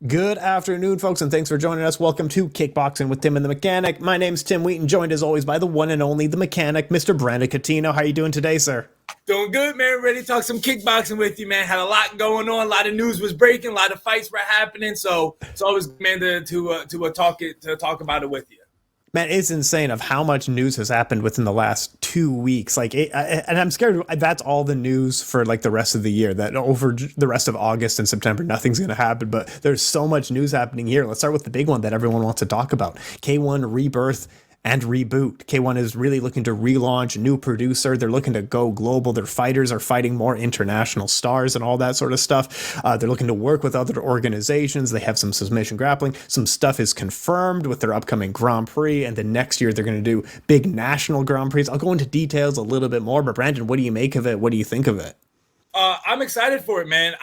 Good afternoon, folks, and thanks for joining us. Welcome to Kickboxing with Tim and the Mechanic. My name's Tim Wheaton, joined as always by the one and only the Mechanic, Mr. Brandon Cuttino. How are you doing today, sir? Doing good, man. Ready to talk some kickboxing with you, man. Had a lot going on. A lot of news was breaking. A lot of fights were happening. So it's always, man, to talk about it with you. Man, it's insane of how much news has happened within the last 2 weeks. And I'm scared that's all the news for like the rest of the year, that over the rest of August and September, nothing's going to happen. But there's so much news happening here. Let's start with the big one that everyone wants to talk about. K-1 Rebirth and Reboot. K-1 is really looking to relaunch, new producer. They're looking to go global. Their fighters are fighting more international stars and all that sort of stuff. They're looking to work with other organizations. They have some submission grappling. Some stuff is confirmed with their upcoming Grand Prix. And then next year, they're going to do big national Grand Prix. I'll go into details a little bit more. But Brandon, what do you make of it? What do you think of it? I'm excited for it, man.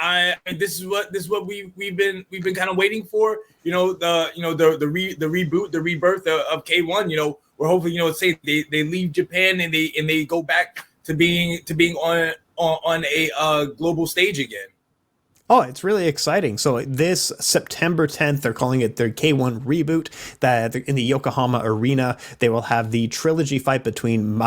This is what we've been kind of waiting for. The reboot, the rebirth of K1. We're hoping say they leave Japan and they go back to being on a global stage again. Oh, it's really exciting. So this September 10th, they're calling it their K1 Reboot. That in the Yokohama Arena, they will have the trilogy fight between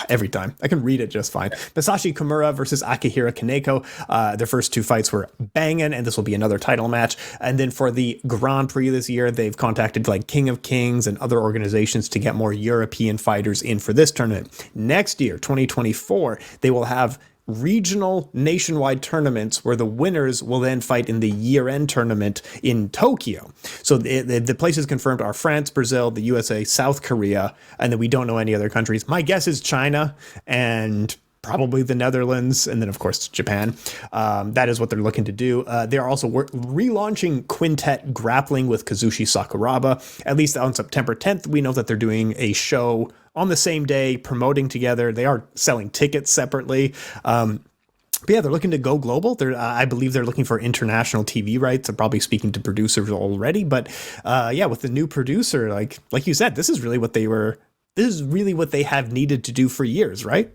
every time I can read it just fine. Masashi Kimura versus Akihiro Kaneko. Their first two fights were banging, and this will be another title match. And then for the Grand Prix this year, they've contacted like King of Kings and other organizations to get more European fighters in for this tournament. Next year, 2024, they will have regional nationwide tournaments where the winners will then fight in the year-end tournament in Tokyo. So the places confirmed are France, Brazil, the USA, South Korea, and then we don't know any other countries. My guess is China and probably the Netherlands, and then of course Japan. That is what they're looking to do. They are also relaunching Quintet Grappling with Kazushi Sakuraba. At least on September 10th, we know that they're doing a show on the same day, promoting together. They are selling tickets separately. But yeah, they're looking to go global. I believe they're looking for international TV rights. I'm probably speaking to producers already. But yeah, with the new producer, like you said, this is really what they have needed to do for years, right?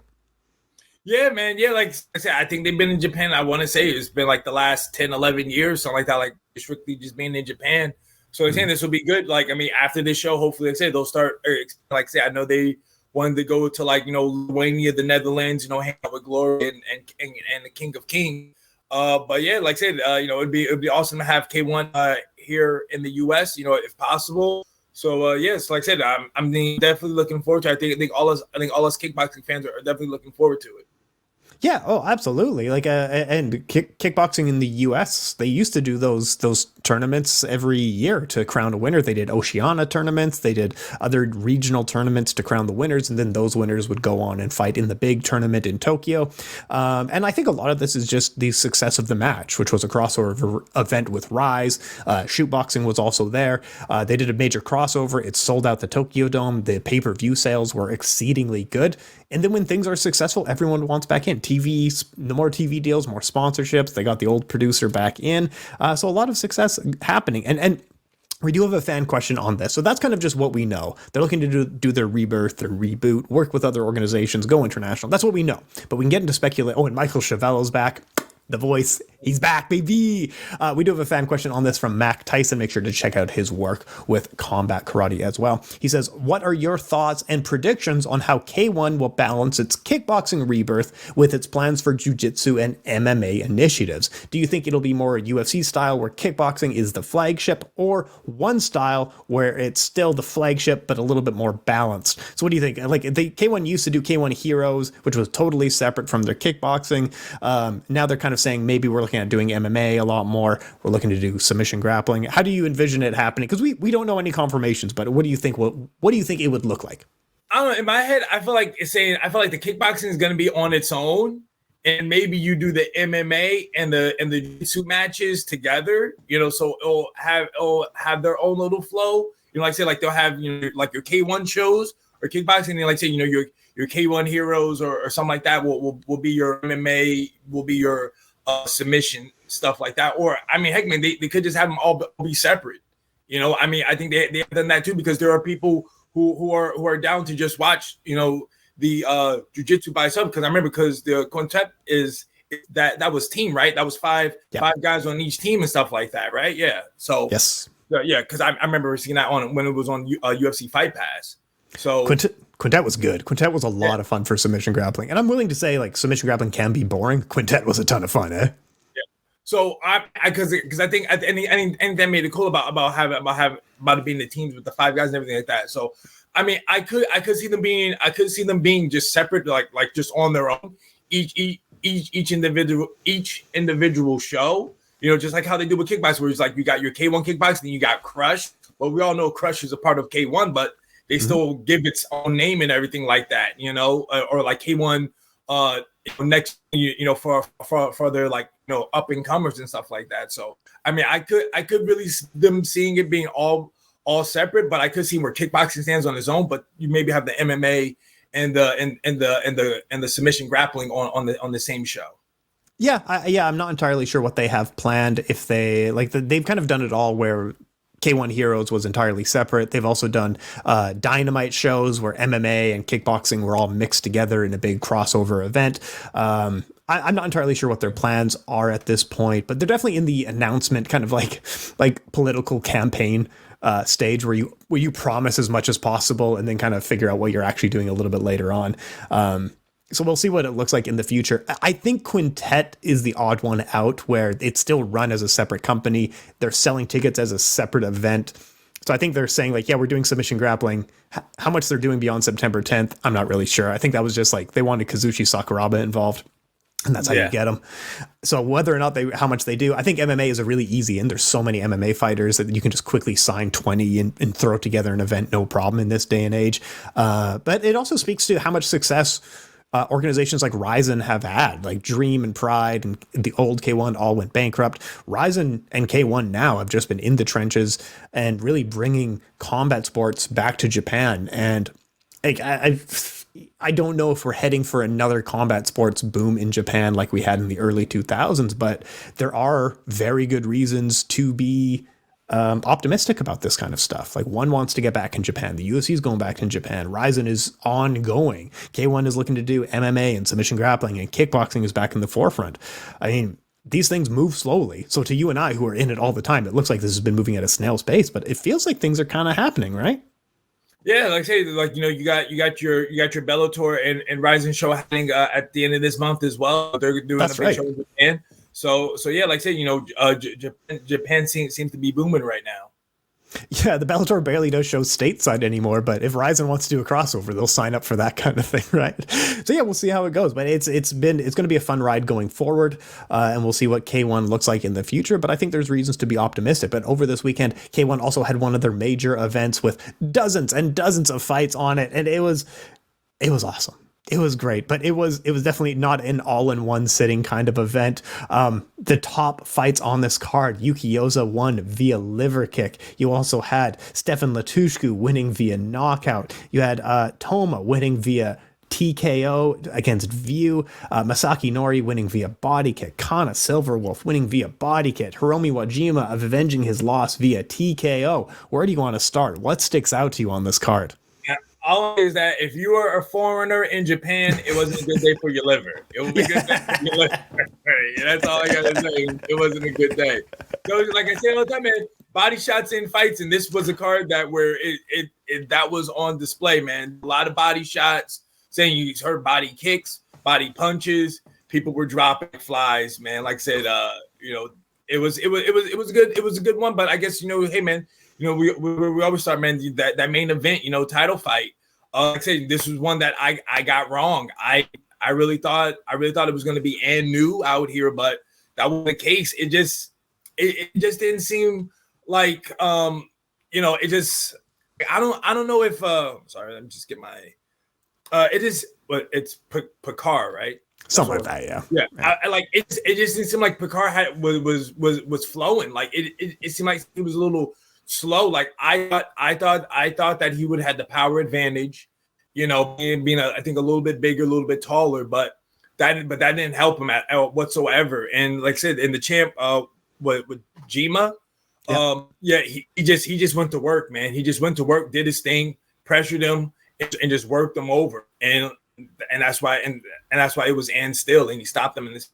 Yeah, man. Yeah, like I said, I think they've been in Japan. I want to say it's been like the last 10, 11 years, something like that, like strictly just being in Japan. So I'm saying this will be good. Like, I mean, after this show, hopefully, like I said, they'll start, like I said, I know they wanted to go to Lithuania, the Netherlands, hang out with Glory and the King of Kings. But yeah, like I said, it'd be awesome to have K1 here in the US, if possible. So yes, like I said, I'm definitely looking forward to it. I think all us kickboxing fans are definitely looking forward to it. Yeah, oh, absolutely. And kickboxing in the U.S., they used to do those tournaments every year to crown a winner. They did Oceania tournaments, they did other regional tournaments to crown the winners, and then those winners would go on and fight in the big tournament in Tokyo. And I think a lot of this is just the success of the match, which was a crossover event with Rise. Shootboxing was also there. They did a major crossover. It sold out the Tokyo Dome. The pay-per-view sales were exceedingly good. And then when things are successful, everyone wants back in. TVs, the more TV deals, more sponsorships. They got the old producer back in. So a lot of success happening. And we do have a fan question on this. So that's kind of just what we know. They're looking to do their rebirth, their reboot, work with other organizations, go international. That's what we know. But we can get into speculate. Oh, and Michael Chavello's back. The voice, he's back, baby. We do have a fan question on this from Mac Tyson. Make sure to check out his work with Combat Karate as well. He says, what are your thoughts and predictions on how K1 will balance its kickboxing rebirth with its plans for jiu-jitsu and MMA initiatives? Do you think it'll be more UFC style where kickboxing is the flagship, or one style where it's still the flagship but a little bit more balanced? So what do you think? Like, the K1 used to do K1 Heroes, which was totally separate from their kickboxing. Now they're kind of saying maybe we're looking at doing MMA a lot more. We're looking to do submission grappling. How do you envision it happening? Because we don't know any confirmations, but what do you think? What do you think it would look like? I don't know. In my head, I feel like the kickboxing is going to be on its own, and maybe you do the MMA and the jiu-jitsu matches together. So it'll have their own little flow. Like I say, like they'll have like your K1 shows or kickboxing, and like say your K1 Heroes or something like that will be your MMA, will be your submission, stuff like that. Or I mean, heck, man, they could just have them all be separate. I mean, I think they have done that too, because there are people who are down to just watch the jiu-jitsu by itself. Because I remember, because the Quintet is that was team, right? That was five guys on each team and stuff like that, right? Yeah. So yes, yeah, because I remember seeing that on when it was on UFC Fight Pass. So Quintet was good. Quintet was a lot of fun for submission grappling, and I'm willing to say like submission grappling can be boring. Quintet was a ton of fun, eh? Yeah. So because I think and that made it cool about it being the teams with the 5 guys and everything like that. So I mean, I could see them being just separate, like just on their own, each individual show. You know, just like how they do with kickboxing, where it's like you got your K-1 kickboxing, and you got Crush. Well, we all know Crush is a part of K-1, but they still give its own name and everything like that, you know, or like K-1 next, you know, for their like, you know, up and comers and stuff like that. So I mean, I could really them seeing it being all separate, but I could see where kickboxing stands on its own. But you maybe have the MMA and the submission grappling on the same show. Yeah, I'm not entirely sure what they have planned. If they they've kind of done it all where K1 Heroes was entirely separate. They've also done Dynamite shows where MMA and kickboxing were all mixed together in a big crossover event. I'm not entirely sure what their plans are at this point, but they're definitely in the announcement, kind of like political campaign stage where you promise as much as possible and then kind of figure out what you're actually doing a little bit later on. So we'll see what it looks like in the future. I think Quintet is the odd one out where it's still run as a separate company. They're selling tickets as a separate event. So I think they're saying like, yeah, we're doing submission grappling. How much they're doing beyond September 10th, I'm not really sure. I think that was just like they wanted Kazushi Sakuraba involved. And that's how you get them. So whether or not how much they do, I think MMA is a really easy in. There's so many MMA fighters that you can just quickly sign 20 and throw together an event, no problem in this day and age. But it also speaks to how much success organizations like Ryzen have had, like Dream and Pride and the old K1 all went bankrupt. Ryzen and K1 now have just been in the trenches and really bringing combat sports back to Japan. And I don't know if we're heading for another combat sports boom in Japan like we had in the early 2000s, but there are very good reasons to be optimistic about this kind of stuff. Like one wants to get back in Japan. The UFC is going back in Japan. Ryzen is ongoing. K1 is looking to do MMA and submission grappling, and kickboxing is back in the forefront. I mean, these things move slowly. So to you and I who are in it all the time, it looks like this has been moving at a snail's pace, but it feels like things are kind of happening, right? Yeah, like I say, like, you know, you got your Bellator and Ryzen show happening at the end of this month as well. They're doing a big show in Japan. So yeah, like I say, you know, Japan seems to be booming right now. Yeah, the Bellator barely does show stateside anymore, but if Ryzen wants to do a crossover, they'll sign up for that kind of thing, right? So yeah, we'll see how it goes. But it's going to be a fun ride going forward, and we'll see what K1 looks like in the future. But I think there's reasons to be optimistic. But over this weekend, K1 also had one of their major events with dozens and dozens of fights on it, and it was awesome. It was great, but it was definitely not an all-in-one sitting kind of event. The top fights on this card, Yuki Yosa won via liver kick. You also had Stefan Latushku winning via knockout. You had Toma winning via TKO against View. Masaki Nori winning via body kick. Kana Silverwolf winning via body kick. Hiromi Wajima avenging his loss via TKO. Where do you want to start? What sticks out to you on this card? All is that if you are a foreigner in Japan, it wasn't a good day for your liver. It was a good day for your liver. That's all I gotta say. It wasn't a good day. So, like I say all the time, man, body shots in fights, and this was a card that where it that was on display, man. A lot of body shots, saying you heard body kicks, body punches. People were dropping flies, man. Like I said, you know, it was good. It was a good one, but I guess, you know, hey, man. You know, we always start, man, that main event, you know, title fight. Like I said, this was one that I got wrong. I really thought it was going to be Anu out here, but that wasn't the case. It just didn't seem like you know, it just I don't know if sorry, let me just get my it is, but it's Pikeur, right? Something like that, yeah. Yeah. I like it just didn't seem like Pikeur was flowing. Like it seemed like it was a little slow. Like I thought that he would have had the power advantage, you know, being I think a little bit bigger, a little bit taller, but that didn't help him at whatsoever. And like I said, in the champ with Jima, he just went to work, man. He just went to work, did his thing, pressured him, and just worked him over. And that's why it was and still, and he stopped him in this.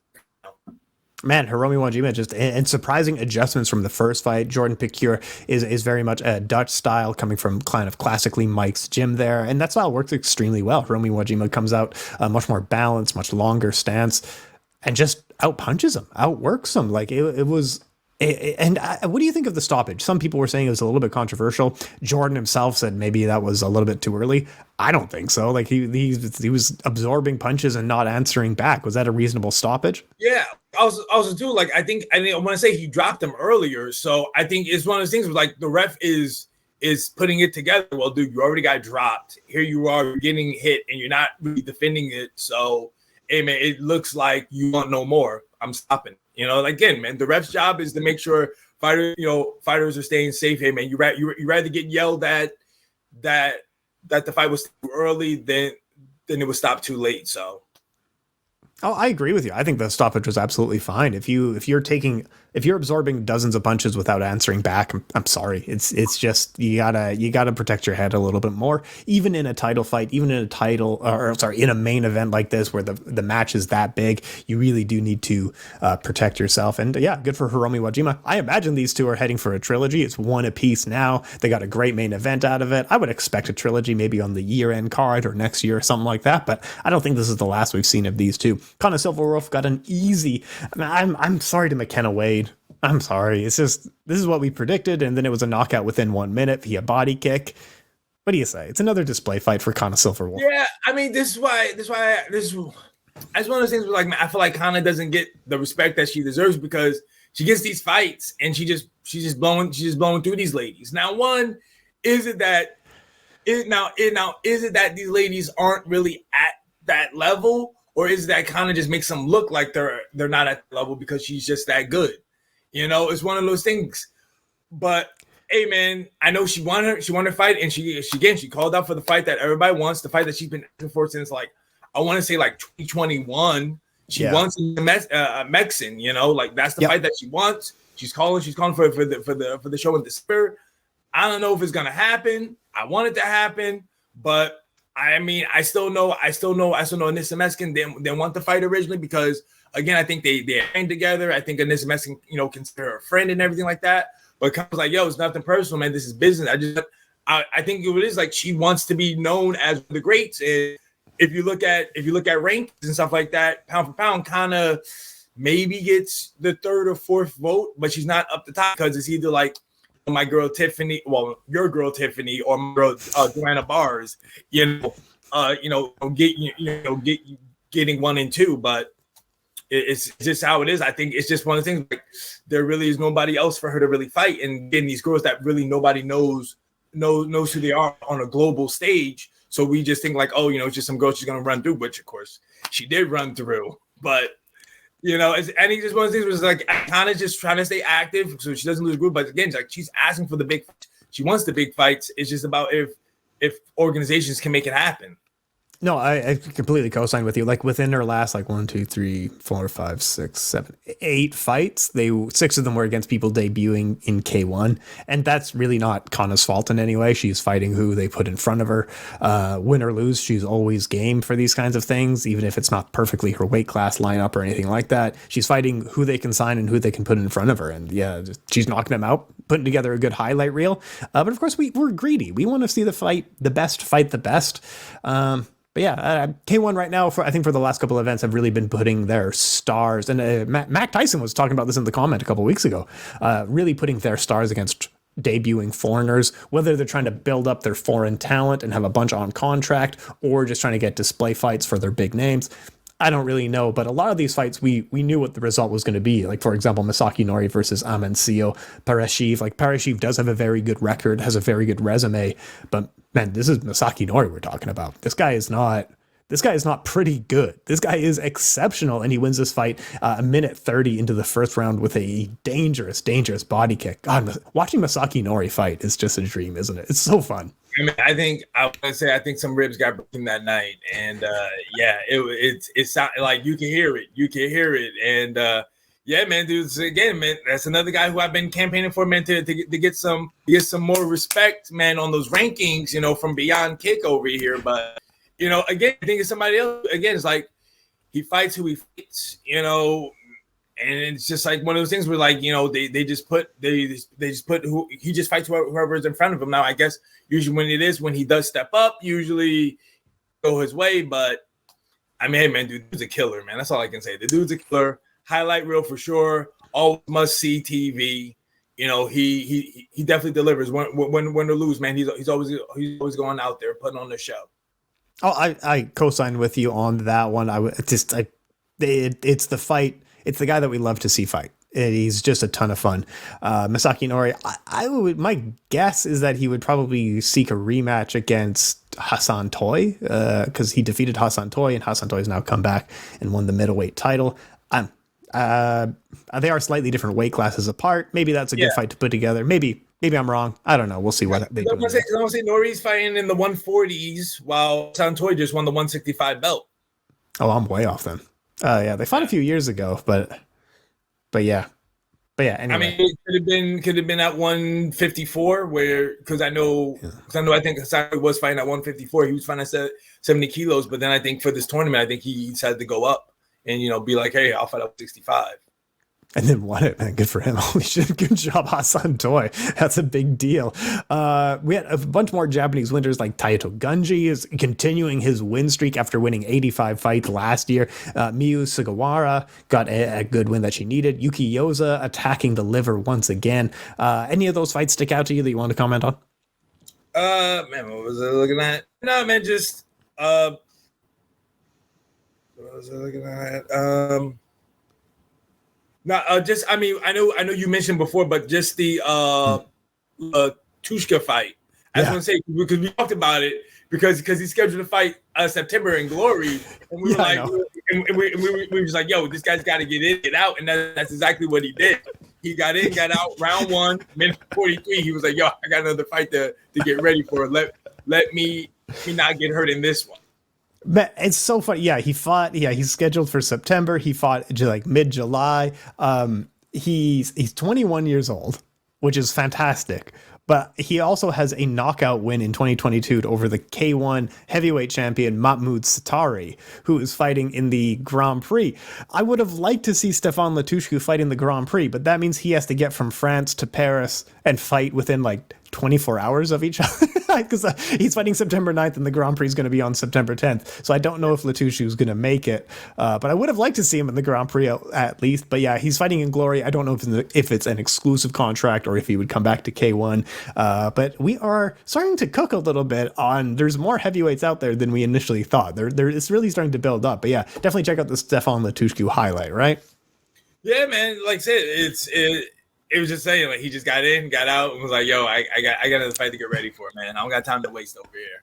Man, Hiromi Wajima just and surprising adjustments from the first fight. Jordann Pikeur is very much a Dutch style coming from kind of classically Mike's gym there, and that style works extremely well. Hiromi Wajima comes out much more balanced, much longer stance, and just out punches him, outworks him. Like it was. What do you think of the stoppage? Some people were saying it was a little bit controversial. Jordann himself said maybe that was a little bit too early. I don't think so. Like he was absorbing punches and not answering back. Was that a reasonable stoppage? Yeah, I was too. Like I think I want to say he dropped him earlier, so I think it's one of those things where like the ref is putting it together. Well, dude, you already got dropped. Here you are, you're getting hit, and you're not really defending it. So, hey man, it looks like you want no more. I'm stopping. You know, again, man, the ref's job is to make sure fighters are staying safe. Hey, man, you rather get yelled at that the fight was too early than it was stopped too late. So, oh, I agree with you. I think the stoppage was absolutely fine. If you're absorbing dozens of punches without answering back, I'm sorry. It's just you gotta protect your head a little bit more. Even in a title fight, even in in a main event like this where the match is that big, you really do need to protect yourself. And yeah, good for Hiromi Wajima. I imagine these two are heading for a trilogy. It's one apiece now. They got a great main event out of it. I would expect a trilogy maybe on the year-end card or next year or something like that. But I don't think this is the last we've seen of these two. Conor Silverwolf got an easy. I'm sorry to McKenna Wade. I'm sorry. It's just this is what we predicted, and then it was a knockout within 1 minute via body kick. What do you say? It's another display fight for Conor Silverwolf. Yeah, I mean, this is one of those things where, like, I feel like Conor doesn't get the respect that she deserves because she gets these fights and she's just blowing through these ladies. Now, one, is it that these ladies aren't really at that level, or is it that Conor just makes them look like they're not at the level because she's just that good? You know, it's one of those things. But hey, man, I know she won her fight, and she called out for the fight that everybody wants, the fight that she's been asking for since I want to say 2021. She wants a Mexican, you know, like that's the fight that she wants. She's calling for the show in December. I don't know if it's gonna happen. I want it to happen, but I mean, I still know Anissa Mexican didn't want the fight originally because, again, I think they trained together. I think Anissa Mexican, consider her a friend and everything like that. But Connor's like, yo, it's nothing personal, man. This is business. I think it is like she wants to be known as the greats. And if you look at rankings and stuff like that, pound for pound, kind maybe gets the third or fourth vote, but she's not up the top because it's either like my girl Tiffany, your girl Tiffany, or my girl Joanna Bars, getting 1 and 2, but it's just how it is. I think it's just one of the things. Like, there really is nobody else for her to really fight, and getting these girls that really nobody knows who they are on a global stage. So we just think like, it's just some girl she's gonna run through, which of course she did run through, but. I think just one of the things was like kind of just trying to stay active so she doesn't lose group. But again, she's asking for the big fights. She wants the big fights. It's just about if organizations can make it happen. No, I completely co-sign with you. Like within her last 1, 2, 3, 4, 5, 6, 7, 8 fights, 6 of them were against people debuting in K1, and that's really not Connor's fault in any way. She's fighting who they put in front of her. Win or lose, she's always game for these kinds of things, even if it's not perfectly her weight class lineup or anything like that. She's fighting who they can sign and who they can put in front of her, and she's knocking them out, putting together a good highlight reel. But of course, we're greedy. We want to see the best fight the best. But yeah, K1 right now, I think for the last couple of events, have really been putting their stars, and Mac Tyson was talking about this in the comment a couple weeks ago, really putting their stars against debuting foreigners, whether they're trying to build up their foreign talent and have a bunch on contract, or just trying to get display fights for their big names. I don't really know, but a lot of these fights, we knew what the result was going to be. Like, for example, Masaki Nori versus Amancio Parashiv. Like, Parashiv does have a very good record, has a very good resume, but man, this is Masaki Nori we're talking about. This guy is not pretty good. This guy is exceptional, and he wins this fight a minute 30 into the first round with a dangerous body kick. God, watching Masaki Nori fight is just a dream, isn't it? It's so fun. I mean, I think some ribs got broken that night, and it's like you can hear it, and yeah, man, dude. Again, man, that's another guy who I've been campaigning for, man, to get some more respect, man, on those rankings, from Beyond Kick over here. But again, I think it's somebody else. Again, it's like he fights who he fights. and it's just like one of those things where like, you know, they just put who he just fights whoever is in front of him. Now I guess usually when he does step up, usually go his way. But I mean, hey man, dude's a killer, man. That's all I can say. The dude's a killer. Highlight reel for sure. All must see TV. You know, he definitely delivers. Win or lose, man. He's always going out there putting on the show. Oh, I co-sign with you on that one. It's the fight. It's the guy that we love to see fight. He's just a ton of fun. Masaki Nori, my guess is that he would probably seek a rematch against Hassan Toy, because he defeated Hassan Toy, and Hassan Toy has now come back and won the middleweight title. They are slightly different weight classes apart. Maybe that's a good fight to put together. Maybe I'm wrong. I don't know. We'll see what they do. I'm gonna say Nori's fighting in the 140s while Hassan Toy just won the 165 belt. Oh, I'm way off then. Yeah, they fought a few years ago, but yeah. Anyway. I mean, it could have been at 154, because I think Hassan was fighting at 154. He was fighting at 70 kilos, but then I think for this tournament, I think he decided to go up and, you know, be like, hey, I'll fight up 65. And then won it, man. Good for him. Holy shit. Good job, Hassan Toy. That's a big deal. We had a bunch more Japanese winners, like Taito Gunji is continuing his win streak after winning 85 fights last year. Miyu Sugawara got a good win that she needed. Yuki Yoza attacking the liver once again. Any of those fights stick out to you that you want to comment on? Man, what was I looking at? No, man, just what was I looking at? Just I mean, I know you mentioned before, but just the Tushka fight. I just want to say, because we talked about it, because he's scheduled to fight September in Glory, and we were we just like, yo, this guy's got to get in, get out, and that's exactly what he did. He got in, got out, round 1, minute 43. He was like, yo, I got another fight to get ready for. Let me not get hurt in this one. But it's so funny. Yeah, he fought. Yeah, he's scheduled for September. He fought like mid-July. He's 21 years old, which is fantastic. But he also has a knockout win in 2022 over the K-1 heavyweight champion Mahmoud Satari, who is fighting in the Grand Prix. I would have liked to see Stefan Latushku fight in the Grand Prix, but that means he has to get from France to Paris and fight within like 24 hours of each other, because he's fighting September 9th and the Grand Prix is going to be on September 10th. So I don't know if Latushku is going to make it, but I would have liked to see him in the Grand Prix at least. But yeah, he's fighting in Glory. I don't know if it's an exclusive contract or if he would come back to K1. But we are starting to cook a little bit on, there's more heavyweights out there than we initially thought. It's really starting to build up. But yeah, definitely check out the Stefan Latushku highlight, right? Yeah, man. Like I said, it was just saying, like, he just got in, got out, and was like, yo, I got another fight to get ready for, man. I don't got time to waste over here.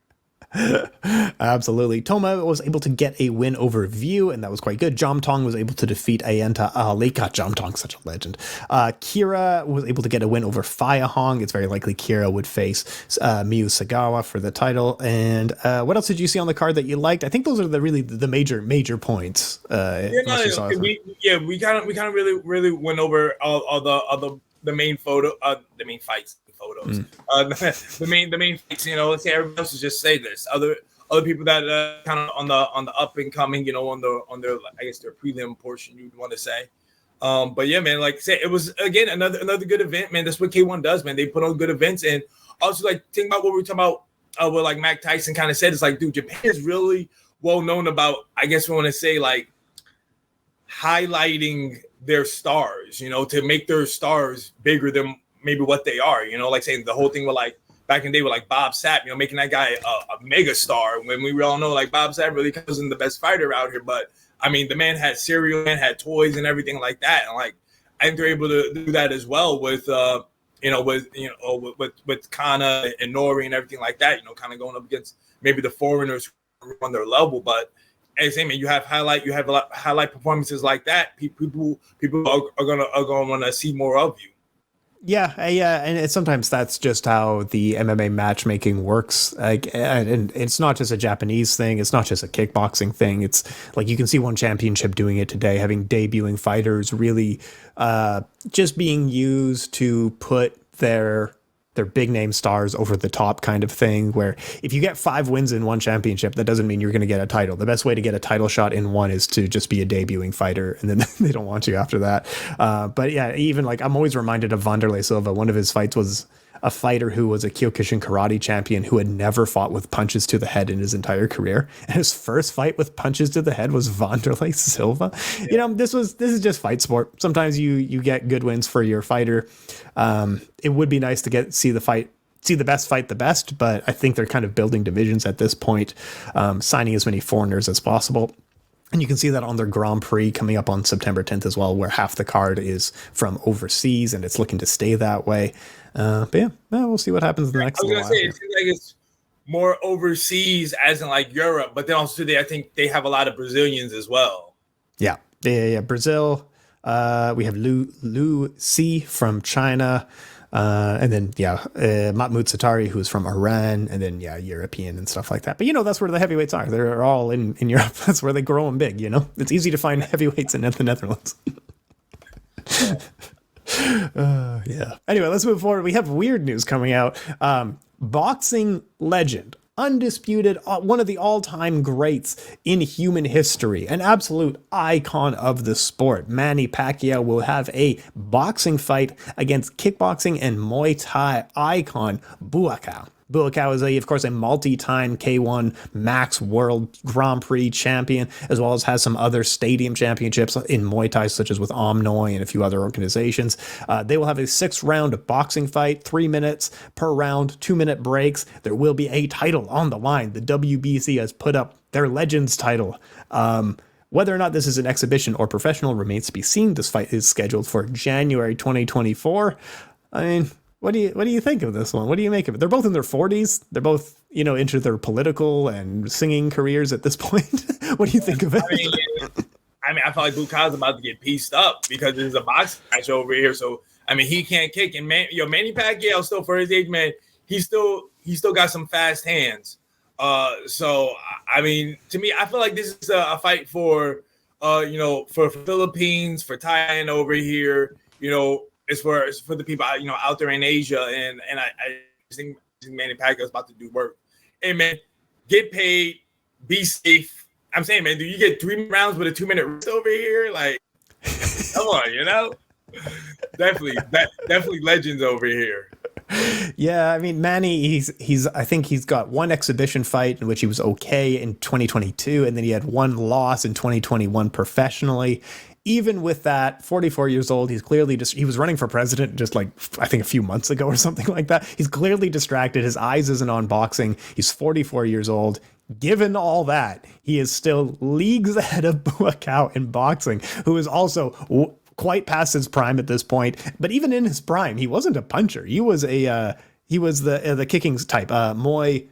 Absolutely. Toma was able to get a win over View, and that was quite good. Jom Tong was able to defeat Ayanta Ahaleka. Jom Tong's such a legend. Kira was able to get a win over Faya Hong. It's very likely Kira would face Miyu Sagawa for the title. And what else did you see on the card that you liked? I think those are the major points. We kind of really went over all the main fights. Photos. The main fights, you know, let's say everybody else is just say this. Other people that kind of on the up and coming, you know, on their I guess their prelim portion, you'd want to say. But yeah, man, like I said, it was again another good event, man. That's what K1 does, man. They put on good events, and also like think about what we were talking about. What like Mac Tyson kind of said, it's like, dude, Japan is really well known about, I guess we want to say, like highlighting their stars, you know, to make their stars bigger than maybe what they are, you know, like saying the whole thing with like back in the day with like Bob Sapp, you know, making that guy a mega star when we all know like Bob Sapp really wasn't the best fighter out here. But I mean, the man had cereal, man had toys and everything like that. And like, I think they're able to do that as well with Kana and Nori and everything like that, you know, kind of going up against maybe the foreigners on their level. But as I mean, you have highlight performances like that. People are gonna want to see more of you. Yeah, and sometimes that's just how the MMA matchmaking works. Like, and it's not just a Japanese thing. It's not just a kickboxing thing. It's like you can see one championship doing it today, having debuting fighters really just being used to put their they're big name stars over the top kind of thing, where if you get 5 wins in one championship, that doesn't mean you're going to get a title. The best way to get a title shot in one is to just be a debuting fighter, and then they don't want you after that. But yeah, even like I'm always reminded of Wanderlei Silva. One of his fights was a fighter who was a Kyokushin karate champion who had never fought with punches to the head in his entire career. And his first fight with punches to the head was Wanderlei Silva. Yeah. You know, this is just fight sport. Sometimes you get good wins for your fighter. It would be nice to see the best fight the best, but I think they're kind of building divisions at this point, signing as many foreigners as possible. And you can see that on their Grand Prix coming up on September 10th as well, where half the card is from overseas, and it's looking to stay that way. But yeah, we'll see what happens in the next. I was gonna say, it seems like it's more overseas, as in like Europe, but then also I think they have a lot of Brazilians as well. Yeah. Brazil. We have Lu Si from China. And then, Mahmoud Satari, who's from Iran, and then, European and stuff like that. But, that's where the heavyweights are. They're all in Europe. That's where they grow them big, It's easy to find heavyweights in the Netherlands. Anyway, let's move forward. We have weird news coming out. Boxing legend, undisputed, one of the all-time greats in human history, an absolute icon of the sport, Manny Pacquiao, will have a boxing fight against kickboxing and Muay Thai icon Buakaw. Buakaw is, of course, a multi-time K-1 Max World Grand Prix champion, as well as has some other stadium championships in Muay Thai, such as with Omnoy and a few other organizations. They will have a 6-round boxing fight, 3 minutes per round, 2-minute breaks. There will be a title on the line. The WBC has put up their Legends title. Whether or not this is an exhibition or professional remains to be seen. This fight is scheduled for January 2024. I mean, what do you think of this one? What do you make of it? They're both in their 40s. They're both, into their political and singing careers at this point. What do you think of it? I feel like Buakaw's about to get pieced up because there's a boxing match over here. So, he can't kick. And Manny Pacquiao still, for his age, man, he still got some fast hands. So, to me, I feel like this is a fight for Philippines, for Thailand over here, It's for the people out there in Asia, and I think Manny Pacquiao is about to do work. Hey man, get paid, be safe. I'm saying, man, do you get 3 rounds with a 2-minute rest over here? Like, come on, definitely legends over here. Yeah, Manny, I think he's got one exhibition fight in which he was okay in 2022, and then he had one loss in 2021 professionally. Even with that, 44 years old, he's clearly he was running for president just I think a few months ago or something like that. He's clearly distracted. His eyes isn't on boxing. He's 44 years old. Given all that, he is still leagues ahead of Buakaw in boxing, who is also quite past his prime at this point. But even in his prime, he wasn't a puncher. He was the kicking type, Muay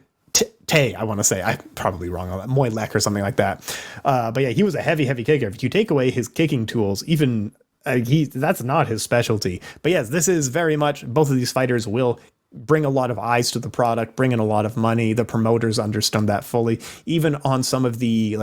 Tay, I want to say. I'm probably wrong on that. Muay Lek or something like that. But yeah, he was a heavy kicker. If you take away his kicking tools, even that's not his specialty. But yes, this is very much, both of these fighters will bring a lot of eyes to the product, bring in a lot of money. The promoters understand that fully. Even on some of the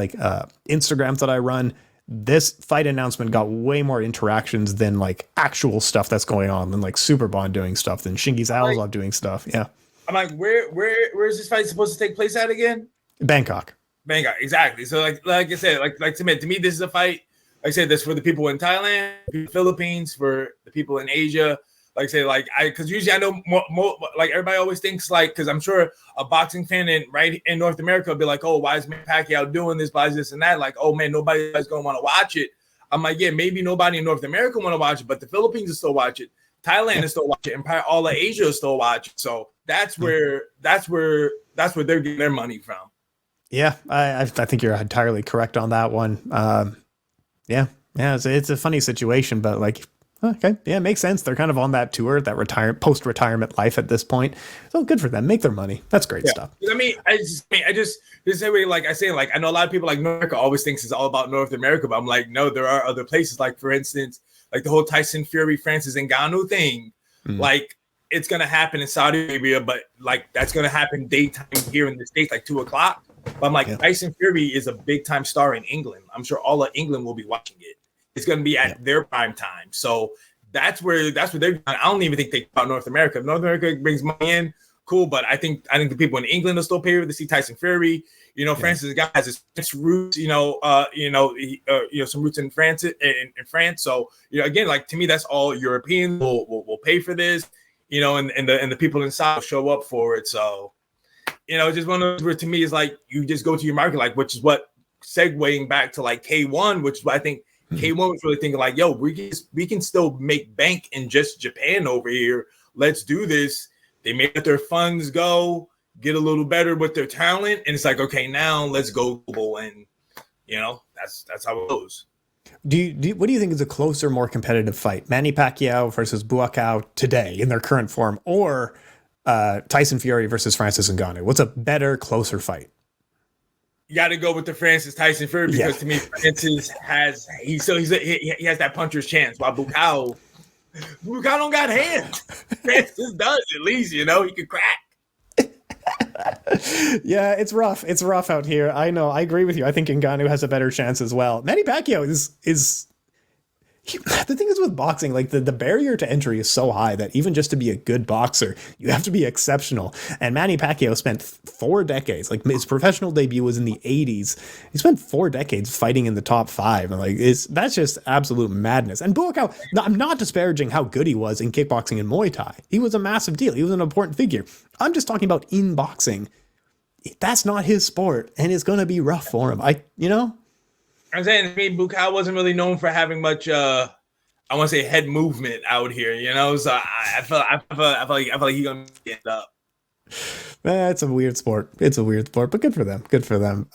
Instagrams that I run, this fight announcement got way more interactions than actual stuff that's going on, than Superbond doing stuff, than Chingiz Allazov doing stuff. Yeah. I'm like, where is this fight supposed to take place at again? Bangkok, exactly. So like I said, to me, this is a fight. Like I said, that's for the people in Thailand, Philippines, for the people in Asia. Like I say, because usually I know more, everybody always thinks because I'm sure a boxing fan in North America will be like, oh, why is Manny Pacquiao doing this? Why is this and that? Oh man, nobody's gonna want to watch it. I'm like, yeah, maybe nobody in North America want to watch it, but the Philippines will still watch it. Thailand is still watching, and all of Asia is still watching. So that's where they're getting their money from. Yeah, I think you're entirely correct on that one. It's a funny situation, but okay, yeah, it makes sense. They're kind of on that tour, that post-retirement life at this point. So good for them. Make their money. That's great stuff. I just this way, I know a lot of people North America always thinks it's all about North America, but I'm like, no, there are other places. For instance, the whole Tyson Fury, Francis Ngannou thing. It's gonna happen in Saudi Arabia, but that's gonna happen daytime here in the States, 2:00. But I'm Tyson Fury is a big time star in England. I'm sure all of England will be watching it. It's gonna be at their prime time. So that's where they're. I don't even think they about North America. If North America brings money in, cool. But I think the people in England will still pay to see Tyson Fury. Francis guy has his French roots. Some roots in France. In France, so again, like to me, that's all Europeans will pay for this. And the people inside will show up for it. So, just one of those where to me is like you just go to your market, like which is what segueing back to like K1, which is what I think K1 was really thinking like, yo, we can still make bank in just Japan over here. Let's do this. They made their funds go, get a little better with their talent, and it's like, okay, now let's go global, and that's how it goes. What do you think is a closer, more competitive fight? Manny Pacquiao versus Buakaw today in their current form, or Tyson Fury versus Francis Ngannou? What's a better, closer fight? You got to go with the Francis Tyson Fury because to me, Francis has he has that puncher's chance, while Buakaw don't got hands. Francis does at least, he can crack. Yeah, it's rough. It's rough out here. I know. I agree with you. I think Ngannou has a better chance as well. Manny Pacquiao is the thing is with boxing, like the barrier to entry is so high that even just to be a good boxer, you have to be exceptional. And Manny Pacquiao spent 4 decades, like his professional debut was in the 80s. He spent 4 decades fighting in the top 5. And that's just absolute madness. And Buakaw, I'm not disparaging how good he was in kickboxing and Muay Thai. He was a massive deal. He was an important figure. I'm just talking about in boxing. That's not his sport, and it's going to be rough for him. I'm saying, Buakaw wasn't really known for having much, I want to say, head movement out here, So I feel like he's gonna get up. It's a weird sport. But good for them.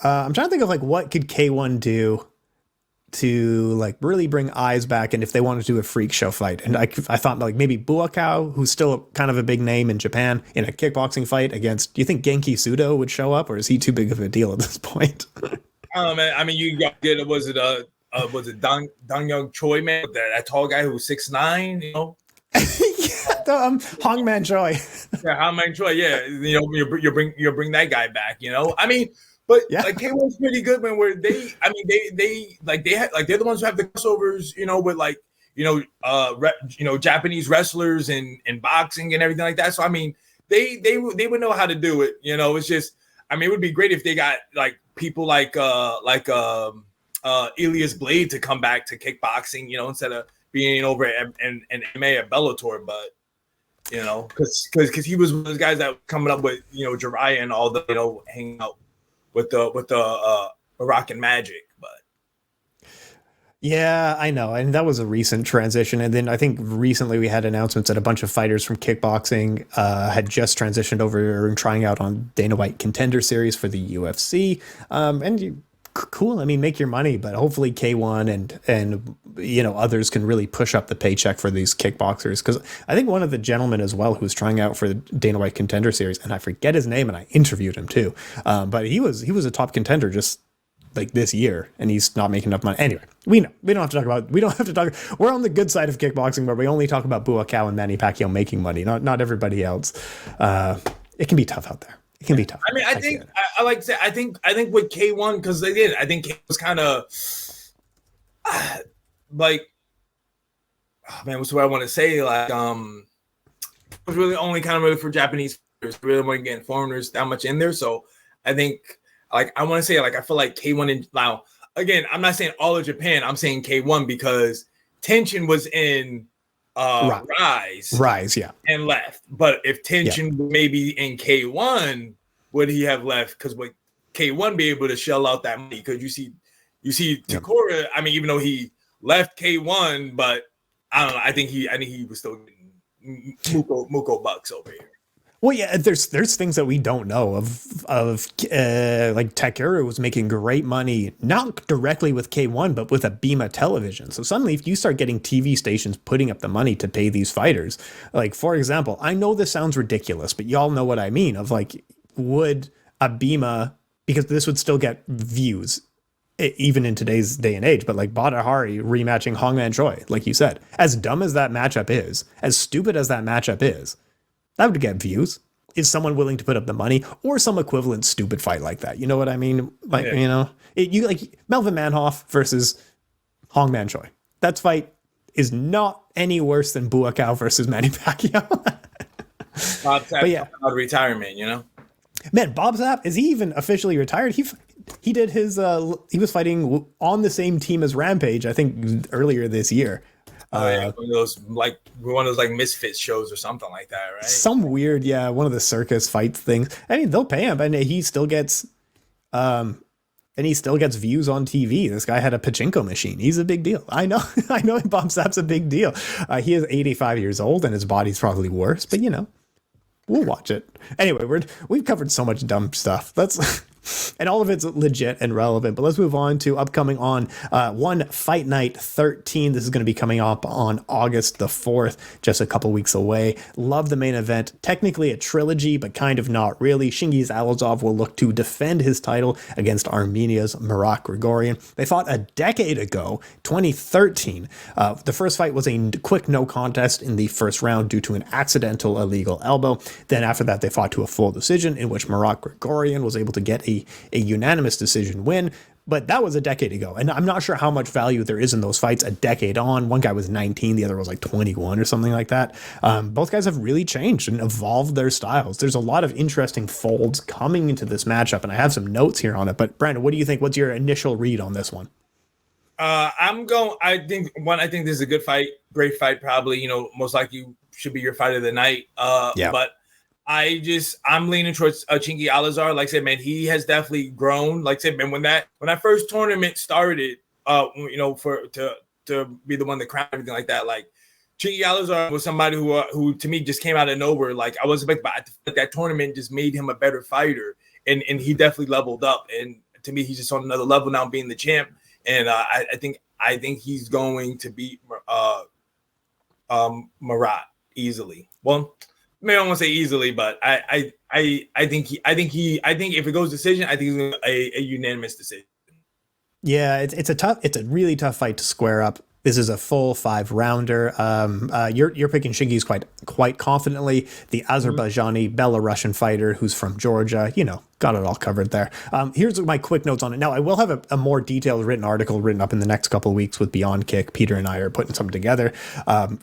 I'm trying to think of what could K1 do to really bring eyes back, and if they wanted to do a freak show fight. And I thought maybe Buakaw, who's still kind of a big name in Japan, in a kickboxing fight against. Do you think Genki Sudo would show up, or is he too big of a deal at this point? Man. I mean, you got get was it Dong Young Choi, man, that tall guy who was 6'9", Yeah, Hongman Choi. Yeah, Hongman Choi. Yeah, you bring that guy back. I mean, but K1's pretty good, man. Where they had they're the ones who have the crossovers, with Japanese wrestlers and boxing and everything like that. So I mean, they would know how to do it. It's just, I mean, it would be great if they got people like Elias Blade to come back to kickboxing, instead of being over at MMA at Bellator. But because he was one of those guys that was coming up with Jiraiya and all the hanging out with the Moroccan Magic. But yeah, I know, and that was a recent transition. And then I think recently we had announcements that a bunch of fighters from kickboxing had just transitioned over and trying out on Dana White Contender Series for the UFC. Cool. I mean, make your money, but hopefully K1 and others can really push up the paycheck for these kickboxers. Because I think one of the gentlemen as well who was trying out for the Dana White Contender Series, and I forget his name, and I interviewed him too. But he was a top contender just this year, and he's not making enough money. Anyway, we don't have to talk. We're on the good side of kickboxing, but we only talk about Buakaw and Manny Pacquiao making money, not everybody else. It can be tough out there. It can be tough. I mean, I think with K1, because again, I think K was kind of what's what I want to say? It was really only kind of really for Japanese players, really weren't getting foreigners that much in there. So I think, I want to say, I feel like K1 and now again, I'm not saying all of Japan. I'm saying K1 because Tension was in Rise, yeah, and left. But if Tension maybe in K1, would he have left? Because would K1 be able to shell out that money? Because you see Takura. I mean, even though he left K1, but I don't know. I think he was still getting Muko bucks over here. Well, yeah, there's things that we don't know of Pikeur was making great money, not directly with K1, but with a Bima television. So suddenly if you start getting TV stations putting up the money to pay these fighters, for example, I know this sounds ridiculous, but y'all know what I mean of would a Bima, because this would still get views even in today's day and age, but Badr Hari rematching Hongman Choi, like you said, as dumb as that matchup is, as stupid as that matchup is, that would get views. Is someone willing to put up the money or some equivalent stupid fight like that? You know what I mean? Melvin Manhoff versus Hongman Choi. That fight, is not any worse than Buakaw versus Manny Pacquiao. Bob But yeah, about retirement, you know. man, Bob Sapp, is he even officially retired? He did his he was fighting on the same team as Rampage, I think, earlier this year. One of those like Misfits shows or something like that, right? Some weird, yeah, one of the circus fight things. I mean, they'll pay him, and he still gets views on TV. This guy had a pachinko machine. He's a big deal. I know, I know. Bob Sapp's a big deal. He is 85 years old, and his body's probably worse. But we'll watch it anyway. We've covered so much dumb stuff. And all of it's legit and relevant. But let's move on to upcoming on One Fight Night 13. This is going to be coming up on August the 4th, just a couple weeks away. Love the main event. Technically a trilogy, but kind of not really. Chingiz Allazov will look to defend his title against Armenia's Marat Grigorian. They fought a decade ago, 2013. The first fight was a quick no contest in the first round due to an accidental illegal elbow. Then after that, they fought to a full decision in which Marat Grigorian was able to get a unanimous decision win, but that was a decade ago, and I'm not sure how much value there is in those fights a decade on. One guy was 19, the other was like 21 or something like that. Both guys have really changed and evolved their styles. There's a lot of interesting folds coming into this matchup, and I have some notes here on it. But Brandon, what do you think? What's your initial read on this one? I think this is a good fight, great fight, probably, most likely should be your fight of the night. But I'm leaning towards Chingiz Allazov. Like I said, man, he has definitely grown. Like I said, man, when that first tournament started, to be the one that crowned everything like that, like Chingiz Allazov was somebody who to me just came out of nowhere. Like I wasn't expecting, but that tournament just made him a better fighter, and he definitely leveled up. And to me, he's just on another level now, being the champ. And I think he's going to beat Marat easily. Well, maybe I don't want to say easily, but I think if it goes decision, I think it's a unanimous decision. Yeah, it's a really tough fight to square up. This is a full 5-rounder. You're picking Chingiz quite confidently. The Azerbaijani Belarusian fighter who's from Georgia, got it all covered there. Here's my quick notes on it. Now, I will have a more detailed written article written up in the next couple of weeks with Beyond Kick. Peter and I are putting something together.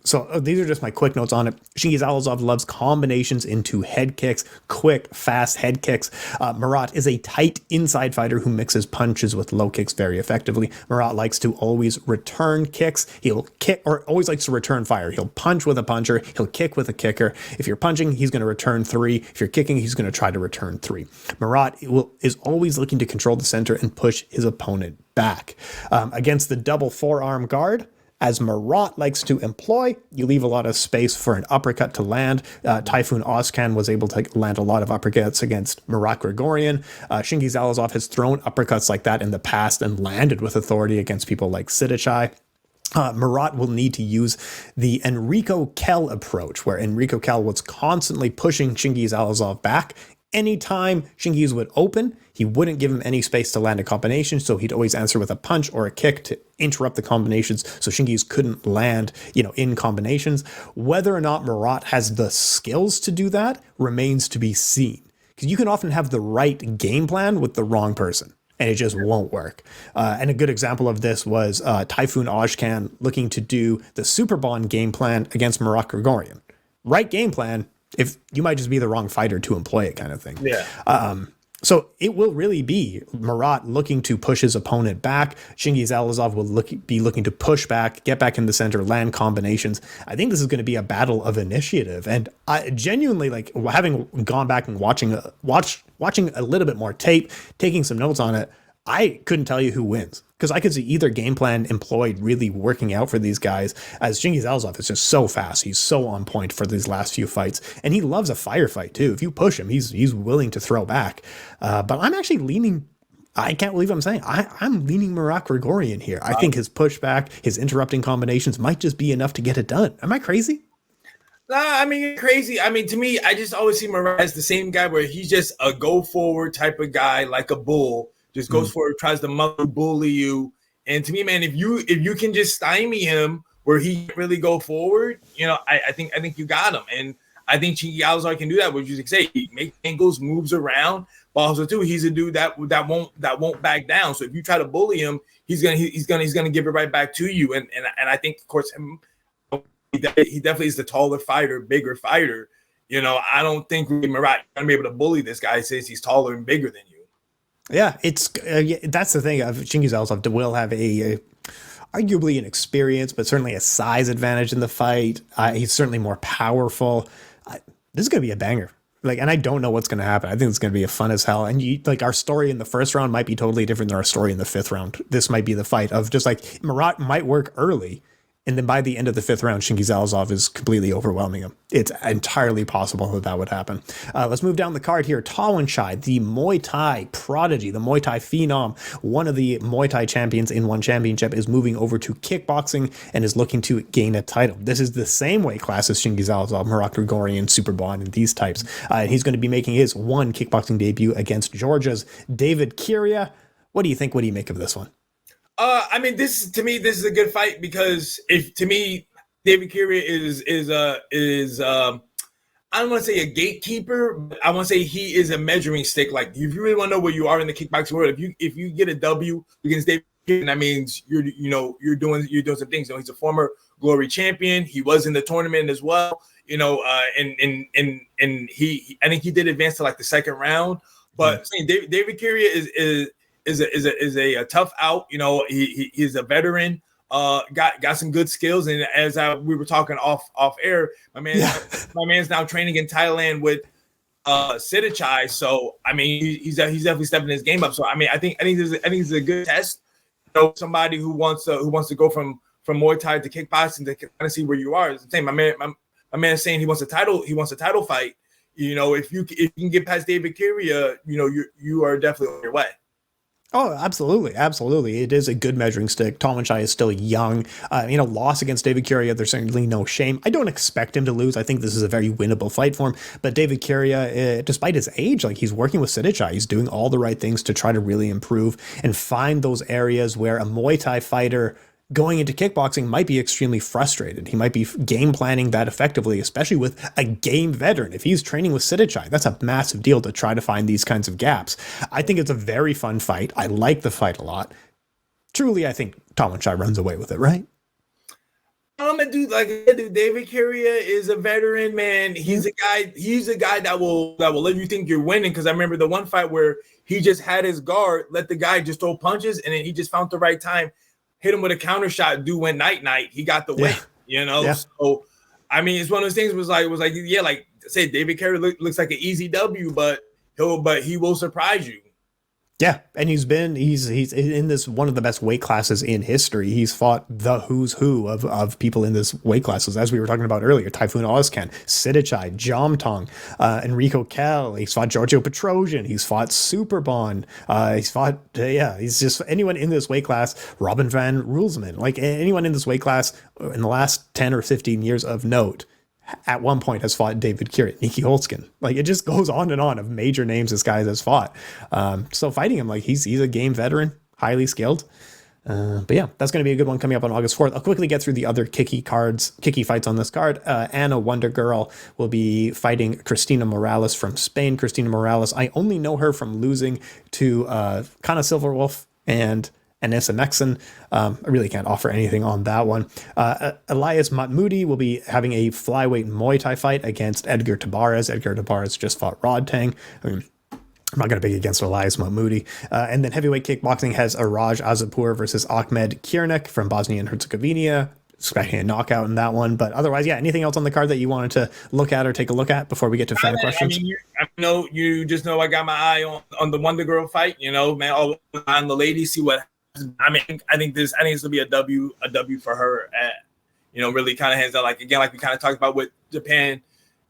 So these are just my quick notes on it. Chingiz Allazov loves combinations into head kicks, quick, fast head kicks. Marat is a tight inside fighter who mixes punches with low kicks very effectively. Marat likes to always return kicks. He'll kick, or always likes to return fire. He'll punch with a puncher. He'll kick with a kicker. If you're punching, he's going to return 3. If you're kicking, he's going to try to return 3. Marat is always looking to control the center and push his opponent back. Against the double forearm guard, as Marat likes to employ, you leave a lot of space for an uppercut to land. Typhoon Ozcan was able to land a lot of uppercuts against Marat Grigorian. Chingiz Allazov has thrown uppercuts like that in the past and landed with authority against people like Sidachai. Marat will need to use the Enrico Kell approach, where Enrico Kell was constantly pushing Chingiz Allazov back. Anytime Chingiz would open, he wouldn't give him any space to land a combination, so he'd always answer with a punch or a kick to interrupt the combinations, so Chingiz couldn't land, in combinations. Whether or not Marat has the skills to do that remains to be seen, because you can often have the right game plan with the wrong person, and it just won't work. And a good example of this was Typhoon Ozcan looking to do the Super Bond game plan against Marat Grigorian. Right game plan, if you might just be the wrong fighter to employ it, kind of thing. Yeah. So it will really be Marat looking to push his opponent back. Chingiz Allazov will be looking to push back, get back in the center, land combinations. I think this is going to be a battle of initiative. And I genuinely, like, having gone back and watching a little bit more tape, taking some notes on it, I couldn't tell you who wins, because I could see either game plan employed really working out for these guys, as Chingiz Allazov is just so fast. He's so on point for these last few fights, and he loves a firefight too. If you push him, he's willing to throw back. But I'm actually leaning, I can't believe I'm saying, I'm leaning Marat Grigorian here. I think his pushback, his interrupting combinations might just be enough to get it done. Am I crazy? Nah, I mean, you're crazy. I mean, to me, I just always see Marat as the same guy where he's just a go forward type of guy, like a bull. Just goes for it, tries to bully you. And to me, man, if you can just stymie him where he really go forward, I think you got him. And I think Chingiz can do that, which you say he make angles, moves around, but also too he's a dude that won't back down. So if you try to bully him, he's gonna give it right back to you. And I think of course he definitely is the taller fighter, bigger fighter. You know, I don't think Marat gonna be able to bully this guy since he's taller and bigger than you. Yeah, it's that's the thing. Chingiz Allazov will have a arguably an experience, but certainly a size advantage in the fight. He's certainly more powerful. This is going to be a banger. Like, and I don't know what's going to happen. I think it's going to be fun as hell. And our story in the first round might be totally different than our story in the fifth round. This might be the fight of just like Marat might work early, and then by the end of the fifth round, Chingiz Allazov is completely overwhelming him. It's entirely possible that would happen. Let's move down the card here. Tawanchai, the Muay Thai prodigy, the Muay Thai phenom, one of the Muay Thai champions in one championship, is moving over to kickboxing and is looking to gain a title. This is the same weight class as Chingiz Allazov, Marat, Grigorian, Superbon, and these types. And he's going to be making his one kickboxing debut against Georgia's David Kiria. What do you think? What do you make of this one? I mean, this is a good fight because to me, David Kiria is I don't want to say a gatekeeper, but I want to say he is a measuring stick. Like, if you really want to know where you are in the kickboxing world, if you get a W against David Kiria, that means you're doing some things. You know, he's a former Glory champion. He was in the tournament as well. You know, and he I think he did advance to like the second round. But David Kiria is a tough out. You know, he's a veteran. Got some good skills, and as we were talking off air, my man's now training in Thailand with Sidichai. So I mean, he's definitely stepping his game up. So I mean, I think this is a good test. You know, somebody who wants to go from Muay Thai to kickboxing to kind of see where you are. It's the same. My man is saying he wants a title fight. You know, if you can get past David Kiria, you know, you are definitely on your way. Oh, absolutely. Absolutely. It is a good measuring stick. Tawanchai is still young. Loss against David Kiria, there's certainly no shame. I don't expect him to lose. I think this is a very winnable fight for him. But David Kiria, despite his age, like, he's working with Sidichai. He's doing all the right things to try to really improve and find those areas where a Muay Thai fighter going into kickboxing might be extremely frustrated. He might be game planning that effectively, especially with a game veteran. If he's training with Sidichai, that's a massive deal to try to find these kinds of gaps. I think it's a very fun fight. I like the fight a lot. Truly, I think Tawanchai runs away with it, right? David Kiria is a veteran, man. He's a guy that will let you think you're winning. Because I remember the one fight where he just had his guard, let the guy just throw punches, and then he just found the right time, hit him with a counter shot, dude went night. He got the win, you know? Yeah. So, I mean, it's one of those things was like, say David Kiria looks like an easy W, but he will surprise you. Yeah, and he's in this one of the best weight classes in history. He's fought the who's who of people in this weight classes, as we were talking about earlier. Typhoon Ozcan, Sidichai, Jomtong, Enrico Kell. He's fought Giorgio Petrosian. He's fought Superbon. He's just anyone in this weight class. Robin van Roelsman, like anyone in this weight class in the last 10 or 15 years of note, at one point has fought David Kiria, Nikki Holtzkin. Like, it just goes on and on of major names this guy has fought. So fighting him, like, he's a game veteran, highly skilled. But yeah, that's going to be a good one coming up on August 4th. I'll quickly get through the other kicky fights on this card. Anna Wonder Girl will be fighting Cristina Morales from Spain. Cristina Morales, I only know her from losing to Kana Silverwolf and Anessa Mexen. I really can't offer anything on that one. Elias Mahmoudi will be having a flyweight Muay Thai fight against Edgar Tabarez. Edgar Tabarez just fought Rodtang. I mean, I'm not going to pick against Elias Mahmoudi. And then heavyweight kickboxing has Araj Azapur versus Ahmed Kiernek from Bosnia and Herzegovina. Expecting a knockout in that one. But otherwise, yeah, anything else on the card that you wanted to look at or take a look at before we get to fan questions? I know you just know I got my eye on the Wonder Girl fight. You know, man, all on the ladies, see what. I mean, I think this will be a W for her. Really kind of hands down. Like, again, like we kind of talked about with Japan,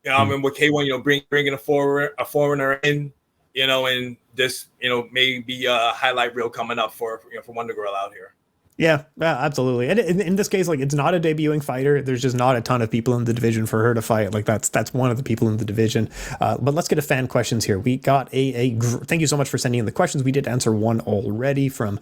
and with K-1, bringing a foreigner in, and this, may be a highlight reel coming up for Wonder Girl out here. Yeah, absolutely. And in this case, like, it's not a debuting fighter. There's just not a ton of people in the division for her to fight. Like, that's one of the people in the division. But let's get to fan questions here. We got thank you so much for sending in the questions. We did answer one already from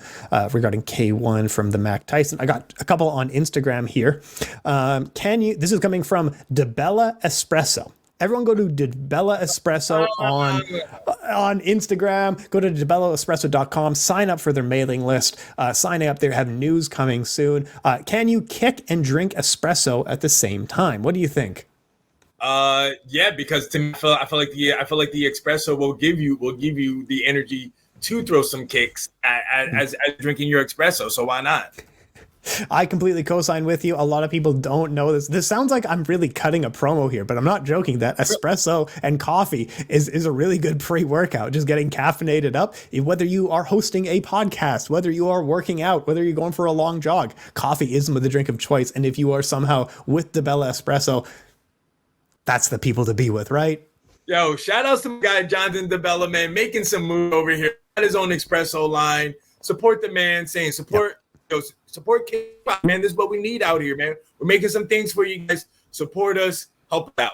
regarding K-1 from the Mac Tyson. I got a couple on Instagram here. This is coming from DeBella Espresso. Everyone go to DeBella Espresso on Instagram. Go to DeBellaEspresso.com. Sign up for their mailing list. Sign up. They have news coming soon. Can you kick and drink espresso at the same time? What do you think? Yeah, because to me, I feel like the espresso will give you the energy to throw some kicks as drinking your espresso. So why not? I completely co-sign with you. A lot of people don't know this. This sounds like I'm really cutting a promo here, but I'm not joking that espresso and coffee is a really good pre-workout. Just getting caffeinated up. Whether you are hosting a podcast, whether you are working out, whether you're going for a long jog, coffee is the drink of choice. And if you are somehow with DeBella Espresso, that's the people to be with, right? Yo, shout out to my guy Jonathan DeBella, man, making some move over here. Got his own espresso line. Support the man, saying support. Yep. Support K-pop, man. This is what we need out here, man. We're making some things for you guys. Support us. Help out.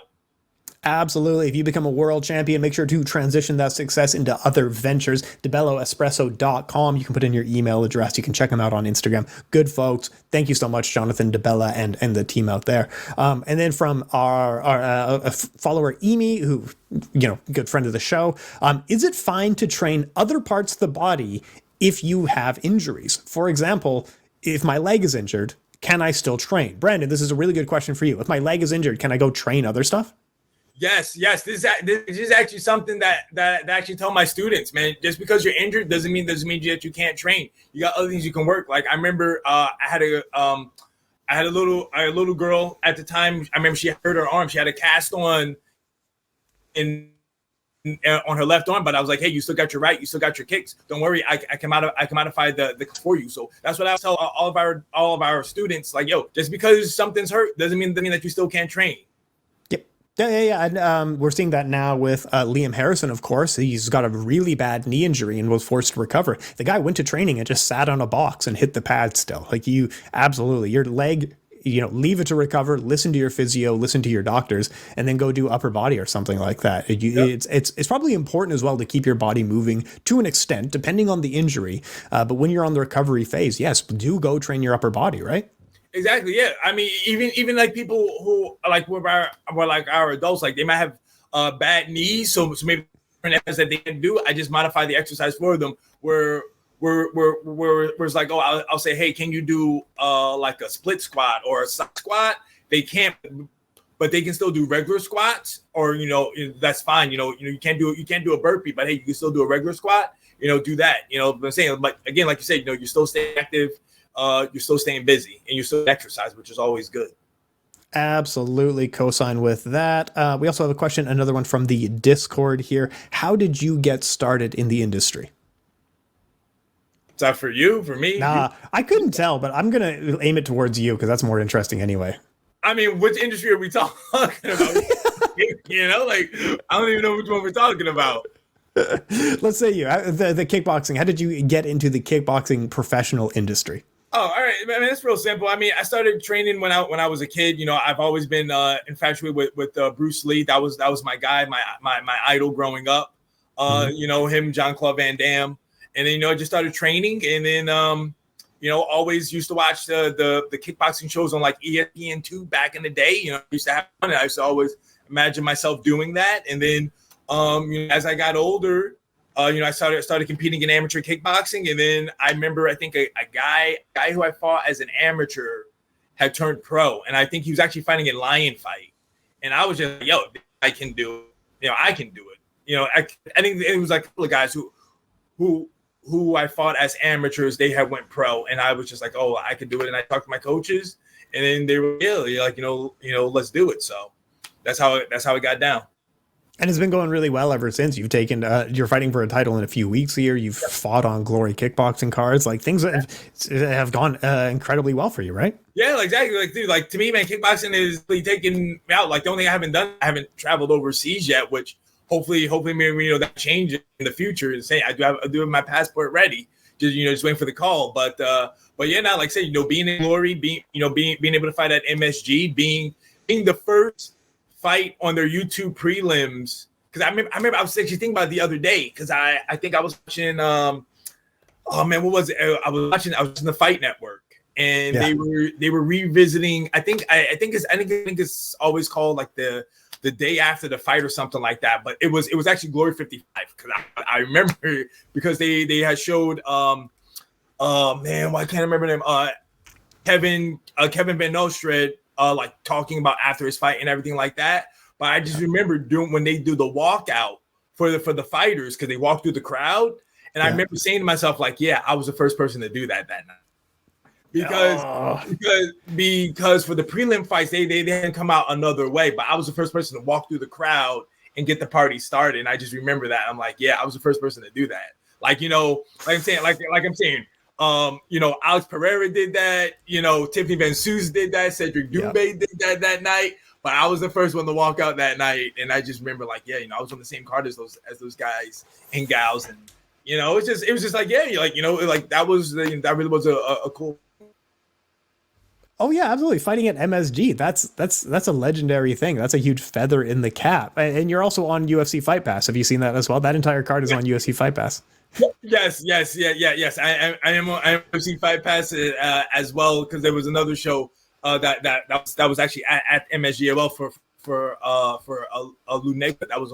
Absolutely. If you become a world champion, make sure to transition that success into other ventures. DeBelloEspresso.com. You can put in your email address. You can check them out on Instagram. Good folks. Thank you so much, Jonathan DeBella and the team out there. And then from our follower, Emi, who, good friend of the show, is it fine to train other parts of the body if you have injuries? For example, if my leg is injured, can I still train? Brandon, this is a really good question for you. If my leg is injured, can I go train other stuff? Yes. This is actually something that I actually tell my students, man. Just because you're injured doesn't mean that you can't train. You got other things you can work. Like I remember, I had a little girl at the time. I remember she hurt her arm. She had a cast on on her left arm, but I was like, hey, you still got your right, you still got your kicks. Don't worry, I can modify the for you. So that's what I tell all of our students. Like, yo, just because something's hurt doesn't mean that you still can't train. Yeah. And we're seeing that now with Liam Harrison, of course. He's got a really bad knee injury and was forced to recover. The guy went to training and just sat on a box and hit the pad still. Like your leg, leave it to recover, listen to your physio, listen to your doctors, and then go do upper body or something like that. It's probably important as well to keep your body moving to an extent, depending on the injury. But when you're on the recovery phase, yes, do go train your upper body, right? Exactly. Yeah. I mean, even like people who like were like our adults, like they might have bad knees, so maybe that they can do. I just modify the exercise for them. Where it's like, oh, I'll say, hey, can you do like a split squat or a side squat? They can't, but they can still do regular squats, or that's fine. You can't do a burpee, but hey, you can still do a regular squat. Do that. But I'm saying, like again, like you said, you're still staying active. You're still staying busy and you're still exercise, which is always good. Absolutely co-sign with that. We also have a question, another one from the Discord here. How did you get started in the industry? Is that for you? For me? Nah, I couldn't tell, but I'm going to aim it towards you because that's more interesting anyway. I mean, which industry are we talking about? Like, I don't even know which one we're talking about. Let's say the kickboxing. How did you get into the kickboxing professional industry? Oh, all right. I mean, it's real simple. I mean, I started training when I was a kid. I've always been infatuated with Bruce Lee. That was my guy, my idol growing up. Him, Jean-Claude Van Damme, and then I just started training, and then always used to watch the kickboxing shows on like ESPN2 back in the day. Used to have fun, and I used to always imagine myself doing that, and then as I got older. I started competing in amateur kickboxing, and then I remember I think a guy who I fought as an amateur had turned pro, and I think he was actually fighting in Lion Fight, and I was just like, yo, I can do it. I can do it. I think it was like a couple of guys who I fought as amateurs. They had went pro, and I was just like, oh, I could do it. And I talked to my coaches, and then they were really like, let's do it. So that's how it got down. And it's been going really well ever since. You've taken, you're fighting for a title in a few weeks here. You've fought on Glory Kickboxing cards. Like things have gone incredibly well for you, right? Yeah, exactly. Like, dude, like to me, man, kickboxing is really taking me out. Like the only thing I haven't traveled overseas yet, which hopefully maybe that changes in the future. And say I do have my passport ready. Just waiting for the call. But yeah, now like say being in Glory, being able to fight at MSG, being the first fight on their YouTube prelims, because I remember I was actually thinking about it the other day, because I think I was watching what was it? I was watching the Fight Network, and they were revisiting. I think it's always called like the the day after the fight or something like that. But it was actually Glory 55 because I remember because they had showed man, why can't I remember him? Kevin Van Nostrand like talking about after his fight and everything like that. But I just remember when they do the walkout for the fighters because they walk through the crowd, and I remember saying to myself like, yeah, I was the first person to do that night. Because for the prelim fights, they didn't come out another way, but I was the first person to walk through the crowd and get the party started. And I just remember that. I'm like, yeah, I was the first person to do that. Like, you know, like I'm saying, you know, Alex Pereira did that, you know, Tiffany Van Soos did that, Cedric Doumbé did that night, but I was the first one to walk out that night. And I just remember like, yeah, you know, I was on the same card as those guys and gals. And, you know, it was just like, yeah, like, you know, like that really was a cool. Oh yeah, absolutely. Fighting at MSG, that's a legendary thing. That's a huge feather in the cap. And you're also on UFC Fight Pass. Have you seen that as well? That entire card is on UFC Fight Pass. Yes. I am on UFC Fight Pass as well because there was another show that was actually at MSG as well for a Lune that was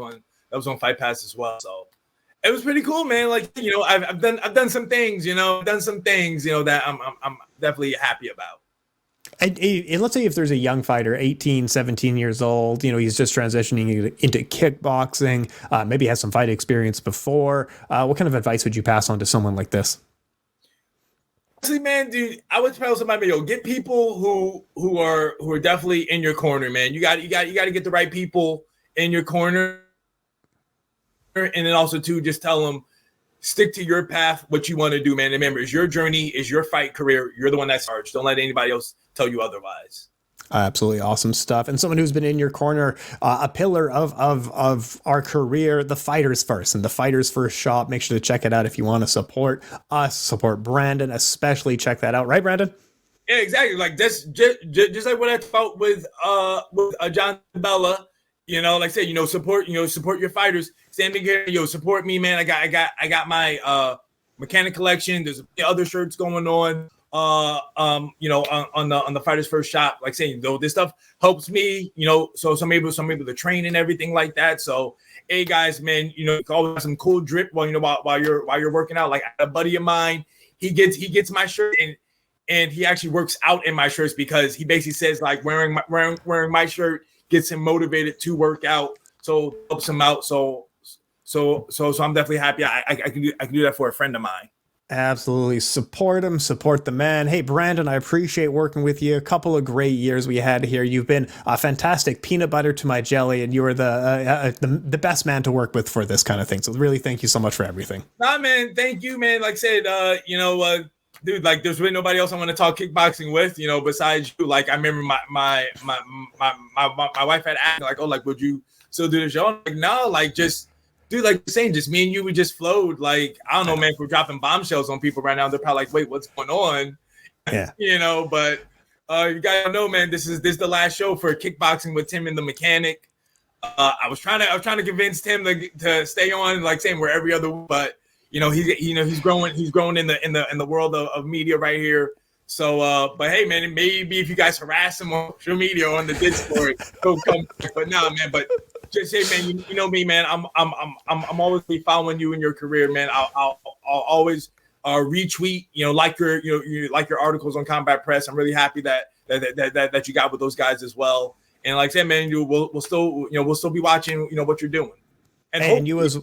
on Fight Pass as well. So it was pretty cool, man. Like, you know, I've done some things, you know, that I'm definitely happy about. And let's say if there's a young fighter, 18, 17 years old, you know, he's just transitioning into kickboxing, maybe has some fight experience before. What kind of advice would you pass on to someone like this? Honestly, man, dude, I would tell somebody, get people who are definitely in your corner, man. You got to get the right people in your corner, and then also too, just tell them, stick to your path, what you want to do, man. Remember, it's your journey, it's your fight career. You're the one that's charged. Don't let anybody else tell you otherwise. Absolutely awesome stuff. And someone who's been in your corner, a pillar of our career, the Fighters First and the Fighters First shop. Make sure to check it out if you want to support us, support Brandon, especially check that out. Right, Brandon? Yeah, exactly. Like just like what I felt with John Bella. You know, like I said, support your fighters. Same thing here, support me, man. I got my mechanic collection. There's other shirts going on. On the Fighters First shop. Like saying, though, this stuff helps me. So some able to train and everything like that. So, hey guys, man, you always have some cool drip while you're working out. Like a buddy of mine, he gets my shirt and he actually works out in my shirts because he basically says like wearing my shirt gets him motivated to work out, so helps him out. So I'm definitely happy. I can do that for a friend of mine. Absolutely. Support him, support the man. Hey, Brandon, I appreciate working with you. A couple of great years we had here. You've been a fantastic peanut butter to my jelly, and you are the best man to work with for this kind of thing. So really, thank you so much for everything. Nah, man, thank you, man. Like I said, dude, like there's really nobody else I want to talk kickboxing with, besides you. Like I remember my wife had asked, like, oh, like, would you still do the show? I'm like, no, like just. Dude, like you're saying, just me and you, we just flowed. Like, I don't know, man, if we're dropping bombshells on people right now, they're probably like, wait, what's going on? Yeah. But you guys know, man, this is the last show for kickboxing with Tim and the mechanic. I was trying to convince Tim to stay on, like saying we're every other, but he's growing in the world of media right here. So but hey, man, maybe if you guys harass him on social media or on the Discord, he'll come. But nah, man, but just say, man, you know me, man. I'm always be following you in your career, man. I'll always retweet, like your articles on Combat Press. I'm really happy that you got with those guys as well. And like I said, man, we'll still be watching, what you're doing. And you as.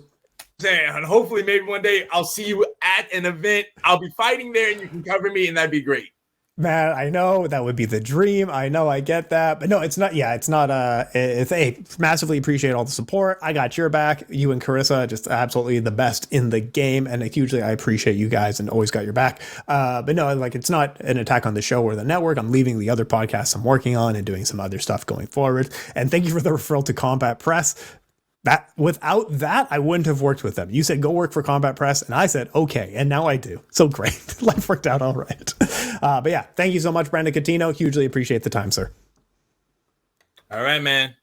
And hopefully, maybe one day I'll see you at an event. I'll be fighting there, and you can cover me, and that'd be great. Man, I know that would be the dream. I know, I get that, but no, it's not. Yeah, it's not. Hey, massively appreciate all the support. I got your back. You and Carissa, just absolutely the best in the game, and hugely I appreciate you guys and always got your back. But no, like it's not an attack on the show or the network. I'm leaving the other podcasts I'm working on and doing some other stuff going forward. And thank you for the referral to Combat Press. That without that, I wouldn't have worked with them. You said, go work for Combat Press. And I said, okay. And now I do. So great. Life worked out all right. But yeah, thank you so much, Brandon Cuttino. Hugely appreciate the time, sir. All right, man.